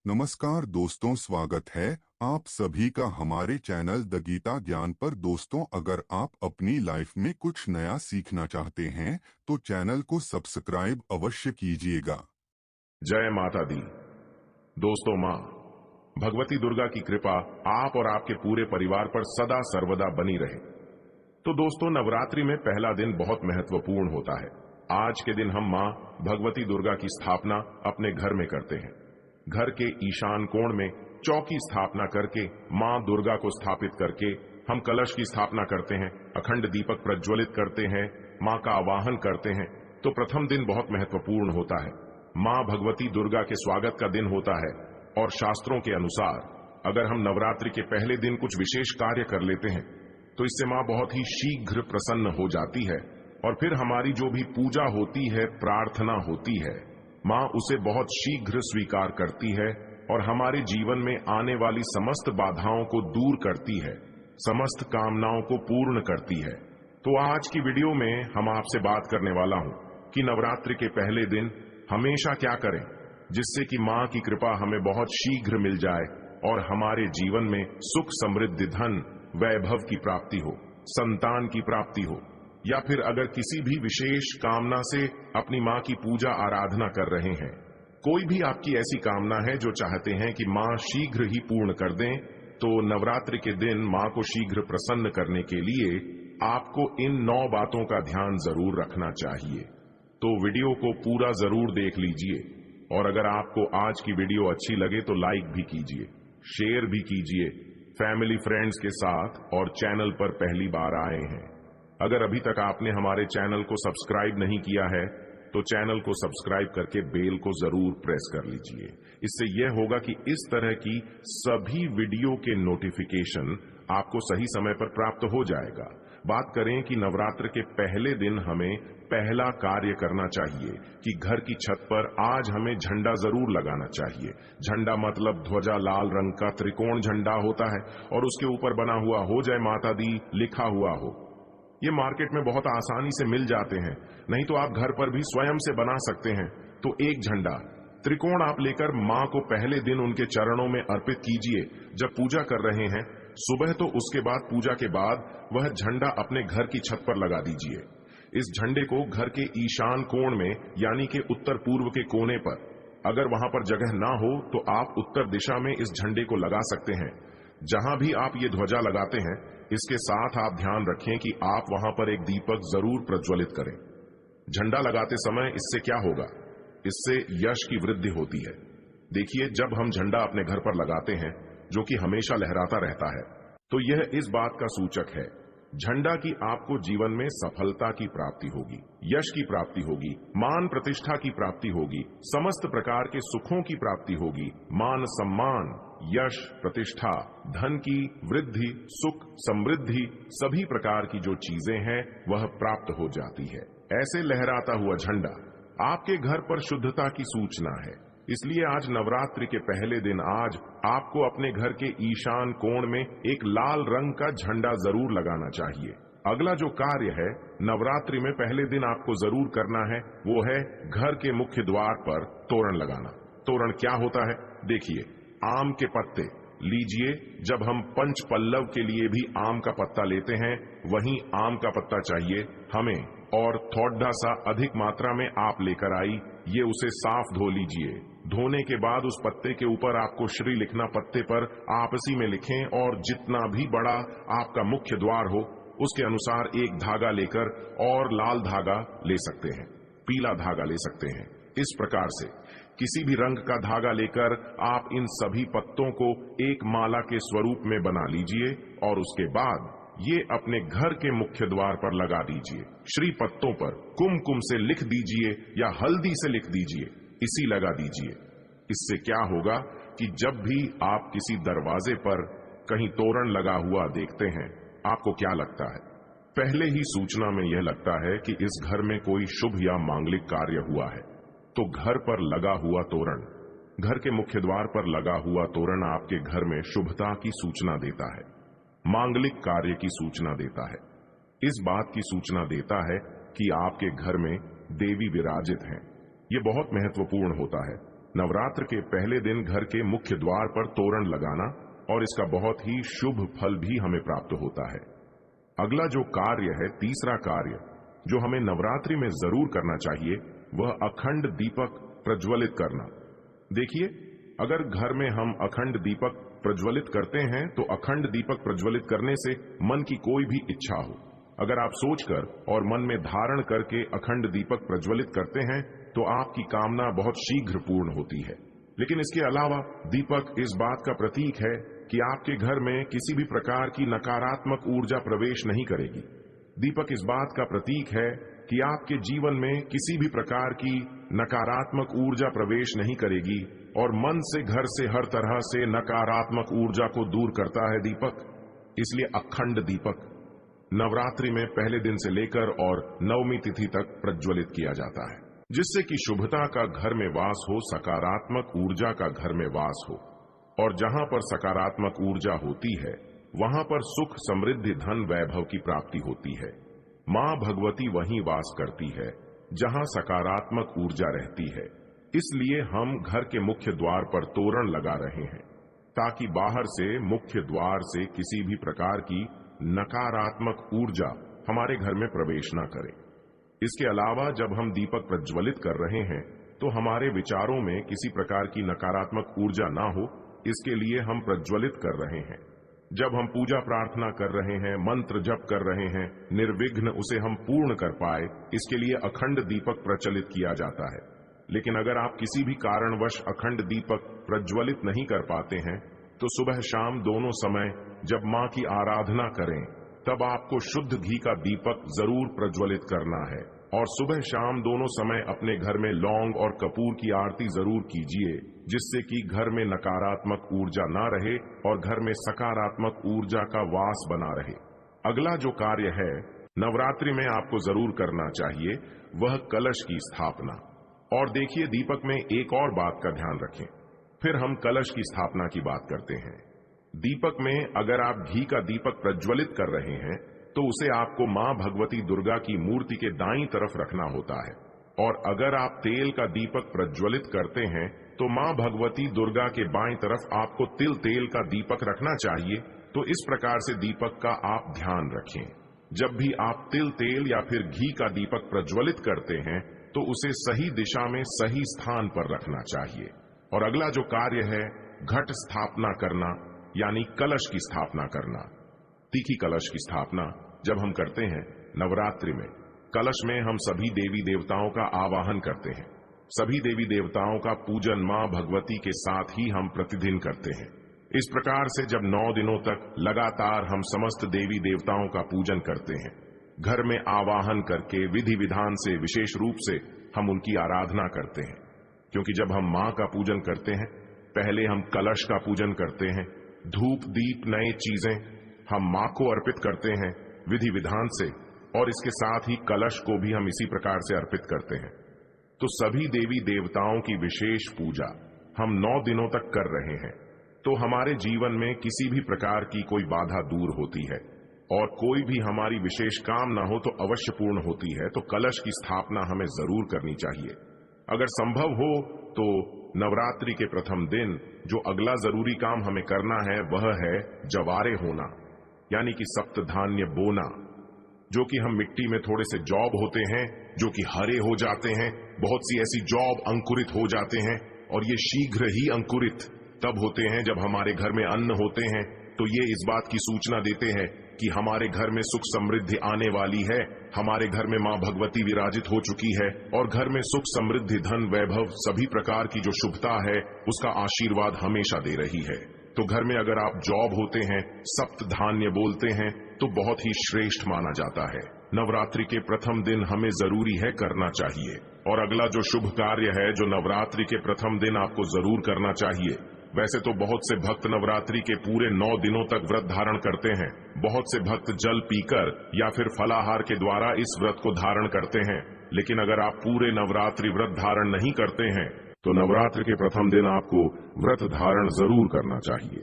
नमस्कार दोस्तों, स्वागत है आप सभी का हमारे चैनल द गीता ज्ञान पर। दोस्तों, अगर आप अपनी लाइफ में कुछ नया सीखना चाहते हैं तो चैनल को सब्सक्राइब अवश्य कीजिएगा। जय माता दी। दोस्तों, माँ भगवती दुर्गा की कृपा आप और आपके पूरे परिवार पर सदा सर्वदा बनी रहे। तो दोस्तों, नवरात्रि में पहला दिन बहुत महत्वपूर्ण होता है। आज के दिन हम माँ भगवती दुर्गा की स्थापना अपने घर में करते हैं। घर के ईशान कोण में चौकी स्थापना करके माँ दुर्गा को स्थापित करके हम कलश की स्थापना करते हैं, अखंड दीपक प्रज्वलित करते हैं, माँ का आवाहन करते हैं। तो प्रथम दिन बहुत महत्वपूर्ण होता है, माँ भगवती दुर्गा के स्वागत का दिन होता है। और शास्त्रों के अनुसार अगर हम नवरात्रि के पहले दिन कुछ विशेष कार्य कर लेते हैं तो इससे माँ बहुत ही शीघ्र प्रसन्न हो जाती है और फिर हमारी जो भी पूजा होती है, प्रार्थना होती है, माँ उसे बहुत शीघ्र स्वीकार करती है और हमारे जीवन में आने वाली समस्त बाधाओं को दूर करती है, समस्त कामनाओं को पूर्ण करती है। तो आज की वीडियो में हम आपसे बात करने वाला हूं कि नवरात्रि के पहले दिन हमेशा क्या करें जिससे कि माँ की कृपा हमें बहुत शीघ्र मिल जाए और हमारे जीवन में सुख, समृद्धि, धन, वैभव की प्राप्ति हो, संतान की प्राप्ति हो, या फिर अगर किसी भी विशेष कामना से अपनी माँ की पूजा आराधना कर रहे हैं, कोई भी आपकी ऐसी कामना है जो चाहते हैं कि माँ शीघ्र ही पूर्ण कर दें, तो नवरात्रि के दिन माँ को शीघ्र प्रसन्न करने के लिए आपको इन 9 बातों का ध्यान जरूर रखना चाहिए। तो वीडियो को पूरा जरूर देख लीजिए और अगर आपको आज की वीडियो अच्छी लगे तो लाइक भी कीजिए, शेयर भी कीजिए फैमिली फ्रेंड्स के साथ, और चैनल पर पहली बार आए हैं, अगर अभी तक आपने हमारे चैनल को सब्सक्राइब नहीं किया है तो चैनल को सब्सक्राइब करके बेल को जरूर प्रेस कर लीजिए। इससे यह होगा कि इस तरह की सभी वीडियो के नोटिफिकेशन आपको सही समय पर प्राप्त हो जाएगा। बात करें कि नवरात्र के पहले दिन हमें पहला कार्य करना चाहिए कि घर की छत पर आज हमें झंडा जरूर लगाना चाहिए। झंडा मतलब ध्वजा, लाल रंग का त्रिकोण झंडा होता है और उसके ऊपर बना हुआ हो जय माता दी लिखा हुआ हो। ये मार्केट में बहुत आसानी से मिल जाते हैं, नहीं तो आप घर पर भी स्वयं से बना सकते हैं। तो एक झंडा त्रिकोण आप लेकर माँ को पहले दिन उनके चरणों में अर्पित कीजिए। जब पूजा कर रहे हैं सुबह, तो उसके बाद पूजा के बाद वह झंडा अपने घर की छत पर लगा दीजिए। इस झंडे को घर के ईशान कोण में यानी कि उत्तर पूर्व के कोने पर, अगर वहां पर जगह ना हो तो आप उत्तर दिशा में इस झंडे को लगा सकते हैं। जहां भी आप ये ध्वजा लगाते हैं, इसके साथ आप ध्यान रखें कि आप वहां पर एक दीपक जरूर प्रज्वलित करें। झंडा लगाते समय इससे क्या होगा, इससे यश की वृद्धि होती है। देखिए, जब हम झंडा अपने घर पर लगाते हैं जो कि हमेशा लहराता रहता है, तो यह इस बात का सूचक है झंडा की आपको जीवन में सफलता की प्राप्ति होगी, यश की प्राप्ति होगी, मान प्रतिष्ठा की प्राप्ति होगी, समस्त प्रकार के सुखों की प्राप्ति होगी। मान सम्मान, यश, प्रतिष्ठा, धन की वृद्धि, सुख, समृद्धि, सभी प्रकार की जो चीजें हैं वह प्राप्त हो जाती है। ऐसे लहराता हुआ झंडा आपके घर पर शुद्धता की सूचना है। इसलिए आज नवरात्रि के पहले दिन आज आपको अपने घर के ईशान कोण में एक लाल रंग का झंडा जरूर लगाना चाहिए। अगला जो कार्य है नवरात्रि में पहले दिन आपको जरूर करना है वो है घर के मुख्य द्वार पर तोरण लगाना। तोरण क्या होता है, देखिए, आम के पत्ते लीजिए। जब हम पंच पल्लव के लिए भी आम का पत्ता लेते हैं, वहीं आम का पत्ता चाहिए हमें, और थोड़ा सा अधिक मात्रा में आप लेकर आई। ये उसे साफ धो लीजिए। धोने के बाद उस पत्ते के ऊपर आपको श्री लिखना, पत्ते पर आपसी में लिखें, और जितना भी बड़ा आपका मुख्य द्वार हो उसके अनुसार एक धागा लेकर, और लाल धागा ले सकते हैं, पीला धागा ले सकते हैं। इस प्रकार से किसी भी रंग का धागा लेकर आप इन सभी पत्तों को एक माला के स्वरूप में बना लीजिए और उसके बाद ये अपने घर के मुख्य द्वार पर लगा दीजिए। श्री पत्तों पर कुमकुम से लिख दीजिए या हल्दी से लिख दीजिए, इसी लगा दीजिए। इससे क्या होगा कि जब भी आप किसी दरवाजे पर कहीं तोरण लगा हुआ देखते हैं, आपको क्या लगता है? पहले ही सूचना में यह लगता है कि इस घर में कोई शुभ या मांगलिक कार्य हुआ है। तो घर पर लगा हुआ तोरण, घर के मुख्य द्वार पर लगा हुआ तोरण आपके घर में शुभता की सूचना देता है, मांगलिक कार्य की सूचना देता है। इस बात की सूचना देता है कि आपके घर में देवी विराजित हैं। ये बहुत महत्वपूर्ण होता है। नवरात्र के पहले दिन घर के मुख्य द्वार पर तोरण लगाना, और इसका बहुत ही शुभ फल भी हमें प्राप्त होता है। अगला जो कार्य है, तीसरा कार्य जो हमें नवरात्रि में जरूर करना चाहिए, वह अखंड दीपक प्रज्वलित करना। देखिए, अगर घर में हम अखंड दीपक प्रज्वलित करते हैं तो अखंड दीपक प्रज्वलित करने से मन की कोई भी इच्छा हो, अगर आप सोचकर और मन में धारण करके अखंड दीपक प्रज्वलित करते हैं तो आपकी कामना बहुत शीघ्र पूर्ण होती है। लेकिन इसके अलावा दीपक इस बात का प्रतीक है कि आपके घर में किसी भी प्रकार की नकारात्मक ऊर्जा प्रवेश नहीं करेगी। दीपक इस बात का प्रतीक है कि आपके जीवन में किसी भी प्रकार की नकारात्मक ऊर्जा प्रवेश नहीं करेगी, और मन से घर से हर तरह से नकारात्मक ऊर्जा को दूर करता है दीपक। इसलिए अखंड दीपक नवरात्रि में पहले दिन से लेकर और नवमी तिथि तक प्रज्वलित किया जाता है, जिससे कि शुभता का घर में वास हो, सकारात्मक ऊर्जा का घर में वास हो। और जहां पर सकारात्मक ऊर्जा होती है वहां पर सुख, समृद्धि, धन, वैभव की प्राप्ति होती है। मां भगवती वहीं वास करती है जहां सकारात्मक ऊर्जा रहती है। इसलिए हम घर के मुख्य द्वार पर तोरण लगा रहे हैं ताकि बाहर से, मुख्य द्वार से किसी भी प्रकार की नकारात्मक ऊर्जा हमारे घर में प्रवेश न करे। इसके अलावा जब हम दीपक प्रज्वलित कर रहे हैं तो हमारे विचारों में किसी प्रकार की नकारात्मक ऊर्जा ना हो, इसके लिए हम प्रज्वलित कर रहे हैं। जब हम पूजा प्रार्थना कर रहे हैं, मंत्र जप कर रहे हैं, निर्विघ्न उसे हम पूर्ण कर पाए, इसके लिए अखंड दीपक प्रज्वलित किया जाता है। लेकिन अगर आप किसी भी कारणवश अखंड दीपक प्रज्वलित नहीं कर पाते हैं तो सुबह शाम दोनों समय जब मां की आराधना करें तब आपको शुद्ध घी का दीपक जरूर प्रज्वलित करना है। और सुबह शाम दोनों समय अपने घर में लौंग और कपूर की आरती जरूर कीजिए, जिससे कि घर में नकारात्मक ऊर्जा ना रहे और घर में सकारात्मक ऊर्जा का वास बना रहे। अगला जो कार्य है नवरात्रि में आपको जरूर करना चाहिए, वह कलश की स्थापना। और देखिए, दीपक में एक और बात का ध्यान रखें, फिर हम कलश की स्थापना की बात करते हैं। दीपक में अगर आप घी का दीपक प्रज्वलित कर रहे हैं तो उसे आपको मां भगवती दुर्गा की मूर्ति के दाईं तरफ रखना होता है, और अगर आप तेल का दीपक प्रज्वलित करते हैं तो मां भगवती दुर्गा के बाईं तरफ आपको तिल तेल का दीपक रखना चाहिए। तो इस प्रकार से दीपक का आप ध्यान रखें। जब भी आप तिल तेल या फिर घी का दीपक प्रज्वलित करते हैं तो उसे सही दिशा में, सही स्थान पर रखना चाहिए। और अगला जो कार्य है घट स्थापना करना, यानी कलश की स्थापना करना। तीखी कलश की स्थापना जब हम करते हैं नवरात्रि में, कलश में हम सभी देवी देवताओं का आवाहन करते हैं। सभी देवी देवताओं का पूजन मां भगवती के साथ ही हम प्रतिदिन करते हैं। इस प्रकार से जब 9 दिनों तक लगातार हम समस्त देवी देवताओं का पूजन करते हैं, घर में आवाहन करके विधि विधान से, विशेष रूप से हम उनकी आराधना करते हैं। क्योंकि जब हम मां का पूजन करते हैं, पहले हम कलश का पूजन करते हैं, धूप दीप नए चीजें हम मां को अर्पित करते हैं विधि विधान से, और इसके साथ ही कलश को भी हम इसी प्रकार से अर्पित करते हैं। तो सभी देवी देवताओं की विशेष पूजा हम 9 दिनों तक कर रहे हैं। तो हमारे जीवन में किसी भी प्रकार की कोई बाधा दूर होती है, और कोई भी हमारी विशेष कामना हो तो अवश्य पूर्ण होती है। तो कलश की स्थापना हमें जरूर करनी चाहिए। अगर संभव हो तो नवरात्रि के प्रथम दिन जो अगला जरूरी काम हमें करना है वह है जवारे होना, यानी कि सप्त धान्य बोना, जो कि हम मिट्टी में थोड़े से जौब होते हैं जो कि हरे हो जाते हैं। बहुत सी ऐसी जौब अंकुरित हो जाते हैं, और ये शीघ्र ही अंकुरित तब होते हैं जब हमारे घर में अन्न होते हैं। तो ये इस बात की सूचना देते हैं कि हमारे घर में सुख समृद्धि आने वाली है, हमारे घर में मां भगवती विराजित हो चुकी है, और घर में सुख समृद्धि, धन, वैभव, सभी प्रकार की जो शुभता है उसका आशीर्वाद हमेशा दे रही है। तो घर में अगर आप जॉब होते हैं, सप्त धान्य बोलते हैं, तो बहुत ही श्रेष्ठ माना जाता है। नवरात्रि के प्रथम दिन हमें जरूरी है करना चाहिए। और अगला जो शुभ कार्य है जो नवरात्रि के प्रथम दिन आपको जरूर करना चाहिए, वैसे तो बहुत से भक्त नवरात्रि के पूरे 9 दिनों तक व्रत धारण करते हैं। बहुत से भक्त जल पीकर या फिर फलाहार के द्वारा इस व्रत को धारण करते हैं। लेकिन अगर आप पूरे नवरात्रि व्रत धारण नहीं करते हैं तो नवरात्रि के प्रथम दिन आपको व्रत धारण जरूर करना चाहिए।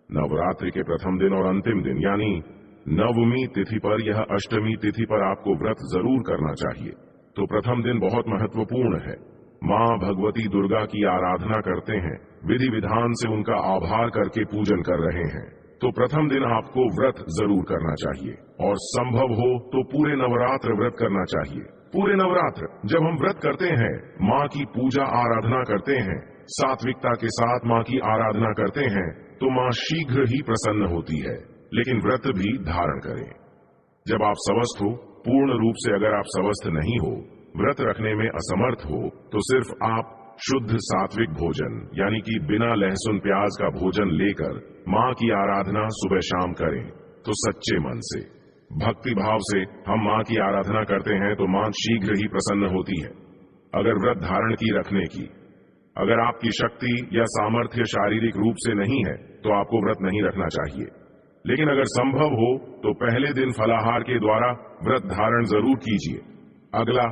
नवरात्रि के प्रथम दिन और अंतिम दिन यानी नवमी तिथि पर यह अष्टमी तिथि पर आपको व्रत जरूर करना चाहिए। तो प्रथम दिन बहुत महत्वपूर्ण है। माँ भगवती दुर्गा की आराधना करते हैं, विधि विधान से उनका आभार करके पूजन कर रहे हैं, तो प्रथम दिन आपको व्रत जरूर करना चाहिए और संभव हो तो पूरे नवरात्र व्रत करना चाहिए। पूरे नवरात्र जब हम व्रत करते हैं, माँ की पूजा आराधना करते हैं, सात्विकता के साथ माँ की आराधना करते हैं, तो माँ शीघ्र ही प्रसन्न होती है। लेकिन व्रत भी धारण करें। जब आप स्वस्थ हो, पूर्ण रूप से अगर आप स्वस्थ नहीं हो, व्रत रखने में असमर्थ हो, तो सिर्फ आप शुद्ध सात्विक भोजन यानी कि बिना लहसुन प्याज का भोजन लेकर माँ की आराधना सुबह शाम करें। तो सच्चे मन से, भक्ति भाव से हम माँ की आराधना करते हैं तो माँ शीघ्र ही प्रसन्न होती है। अगर व्रत धारण की रखने की, अगर आपकी शक्ति या सामर्थ्य शारीरिक रूप से नहीं है तो आपको व्रत नहीं रखना चाहिए। लेकिन अगर संभव हो तो पहले दिन फलाहार के द्वारा व्रत धारण जरूर कीजिए। अगला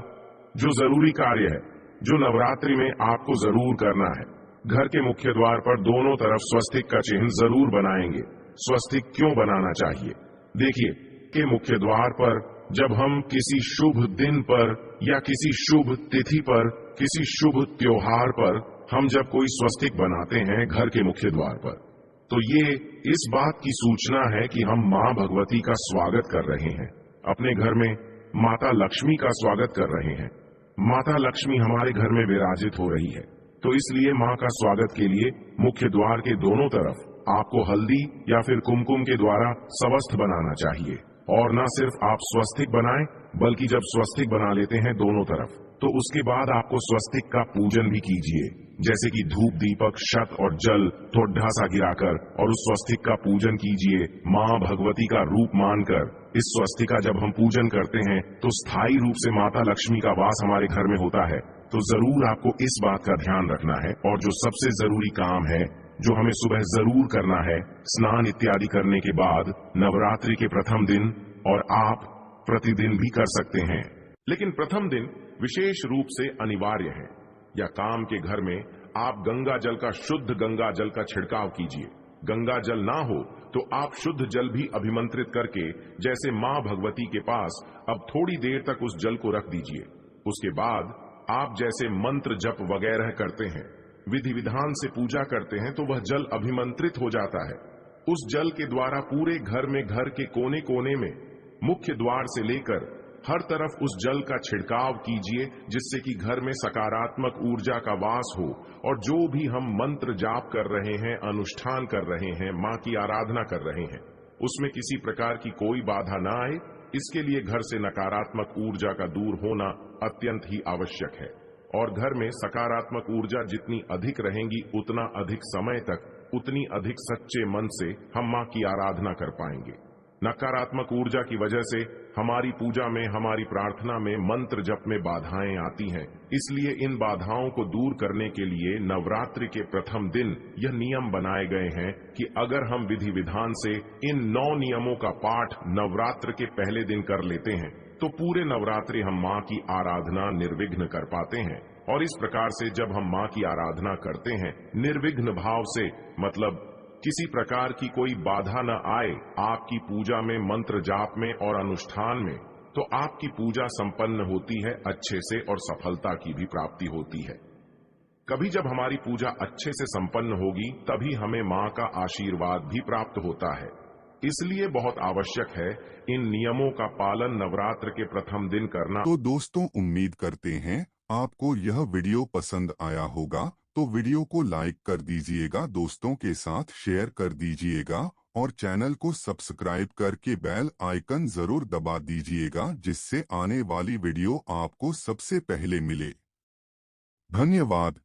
जो जरूरी कार्य है, जो नवरात्रि में आपको जरूर करना है, घर के मुख्य द्वार पर दोनों तरफ स्वस्तिक का चिन्ह जरूर बनाएंगे। स्वस्तिक क्यों बनाना चाहिए? देखिए कि मुख्य द्वार पर जब हम किसी शुभ दिन पर या किसी शुभ तिथि पर, किसी शुभ त्योहार पर हम जब कोई स्वस्तिक बनाते हैं घर के मुख्य द्वार पर, तो ये इस बात की सूचना है कि हम माँ भगवती का स्वागत कर रहे हैं। अपने घर में माता लक्ष्मी का स्वागत कर रहे हैं। माता लक्ष्मी हमारे घर में विराजित हो रही है, तो इसलिए माँ का स्वागत के लिए मुख्य द्वार के दोनों तरफ आपको हल्दी या फिर कुमकुम के द्वारा स्वस्थ बनाना चाहिए। और न सिर्फ आप स्वस्तिक बनाएं, बल्कि जब स्वस्तिक बना लेते हैं दोनों तरफ, तो उसके बाद आपको स्वस्तिक का पूजन भी कीजिए, जैसे कि धूप दीपक शत और जल थोड़ा सा गिराकर, और उस स्वस्तिक का पूजन कीजिए माँ भगवती का रूप मानकर। इस स्वस्तिक का जब हम पूजन करते हैं तो स्थायी रूप से माता लक्ष्मी का वास हमारे घर में होता है। तो जरूर आपको इस बात का ध्यान रखना है। और जो सबसे जरूरी काम है, जो हमें सुबह जरूर करना है, स्नान इत्यादि करने के बाद नवरात्रि के प्रथम दिन, और आप प्रतिदिन भी कर सकते हैं, लेकिन प्रथम दिन विशेष रूप से अनिवार्य है। या काम के घर में आप गंगा जल का, शुद्ध गंगा जल का छिड़काव कीजिए। गंगा जल ना हो तो आप शुद्ध जल भी अभिमंत्रित करके, जैसे माँ भगवती के पास अब थोड़ी देर तक उस जल को रख दीजिए। उसके बाद आप जैसे मंत्र जप वगैरह करते हैं, विधि विधान से पूजा करते हैं, तो वह जल अभिमंत्रित हो जाता है। उस जल के द्वारा पूरे घर में, घर के कोने कोने में, मुख्य द्वार से लेकर हर तरफ उस जल का छिड़काव कीजिए, जिससे कि घर में सकारात्मक ऊर्जा का वास हो। और जो भी हम मंत्र जाप कर रहे हैं, अनुष्ठान कर रहे हैं, माँ की आराधना कर रहे हैं, उसमें किसी प्रकार की कोई बाधा ना आए, इसके लिए घर से नकारात्मक ऊर्जा का दूर होना अत्यंत ही आवश्यक है। और घर में सकारात्मक ऊर्जा जितनी अधिक रहेंगी, उतना अधिक समय तक, उतनी अधिक सच्चे मन से हम माँ की आराधना कर पाएंगे। नकारात्मक ऊर्जा की वजह से हमारी पूजा में, हमारी प्रार्थना में, मंत्र जप में बाधाएं आती हैं। इसलिए इन बाधाओं को दूर करने के लिए नवरात्रि के प्रथम दिन यह नियम बनाए गए हैं कि अगर हम विधि विधान से इन 9 नियमों का पाठ नवरात्र के पहले दिन कर लेते हैं, तो पूरे नवरात्रि हम माँ की आराधना निर्विघ्न कर पाते हैं। और इस प्रकार से जब हम माँ की आराधना करते हैं निर्विघ्न भाव से, मतलब किसी प्रकार की कोई बाधा न आए आपकी पूजा में, मंत्र जाप में और अनुष्ठान में, तो आपकी पूजा संपन्न होती है अच्छे से और सफलता की भी प्राप्ति होती है। कभी जब हमारी पूजा अच्छे से संपन्न होगी, तभी हमें माँ का आशीर्वाद भी प्राप्त होता है। इसलिए बहुत आवश्यक है इन नियमों का पालन नवरात्र के प्रथम दिन करना। तो दोस्तों, उम्मीद करते हैं आपको यह वीडियो पसंद आया होगा। तो वीडियो को लाइक कर दीजिएगा, दोस्तों के साथ शेयर कर दीजिएगा और चैनल को सब्सक्राइब करके बेल आइकन जरूर दबा दीजिएगा, जिससे आने वाली वीडियो आपको सबसे पहले मिले। धन्यवाद।